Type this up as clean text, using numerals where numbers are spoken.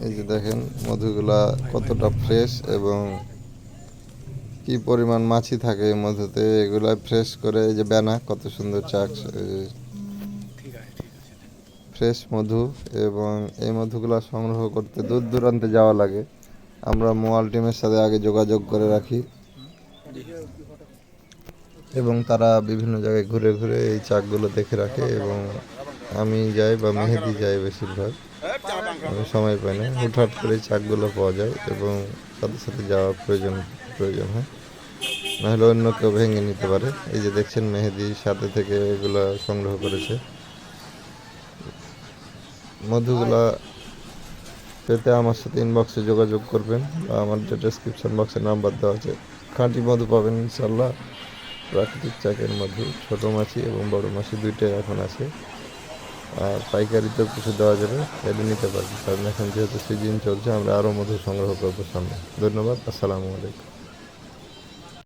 এই যে দেখেন মধুগুলা কতটা ফ্রেশ এবং কি পরিমাণ মাছি থাকে এই মধুতে, এগুলা ফ্রেশ করে। এই যে বেনা কত সুন্দর চাক, ফ্রেশ মধু। এবং এই মধুগুলা সংগ্রহ করতে দূর দূরান্তে যাওয়া লাগে। আমরা মোয়াল টিমের সাথে আগে যোগাযোগ করে রাখি এবং তারা বিভিন্ন জায়গায় ঘুরে ঘুরে এই চাকগুলো দেখে রাখে। এবং আমি যাই বা মেহেদি যাই বেশিরভাগ, আমি সময় পাই না, হুটহাট করে চাকগুলো পাওয়া যায় এবং সাথে সাথে যাওয়া প্রয়োজন প্রয়োজন হয়, নাহলে অন্য কেউ ভেঙে নিতে পারে। এই যে দেখছেন মেহেদি সাথে থেকে এগুলো সংগ্রহ করেছে। মধুগুলা পেতে আমার সাথে ইনবক্সে যোগাযোগ করবেন বা আমার যে ডেসক্রিপশন বক্সে নাম্বার দেওয়া আছে। খাঁটি মধু পাবেন ইনশাল্লাহ, প্রাকৃতিক চাকের মধু। ছোটো মাছি এবং বড় মাছি দুইটাই এখন আছে। আর পাইকারিতেও কিছু দেওয়া যাবে, এটা নিতে পারবেন। কারণ এখন যেহেতু সিজন চলছে, আমরা আরও মধু সংগ্রহ করবো সামনে। ধন্যবাদ, আসসালামু আলাইকুম।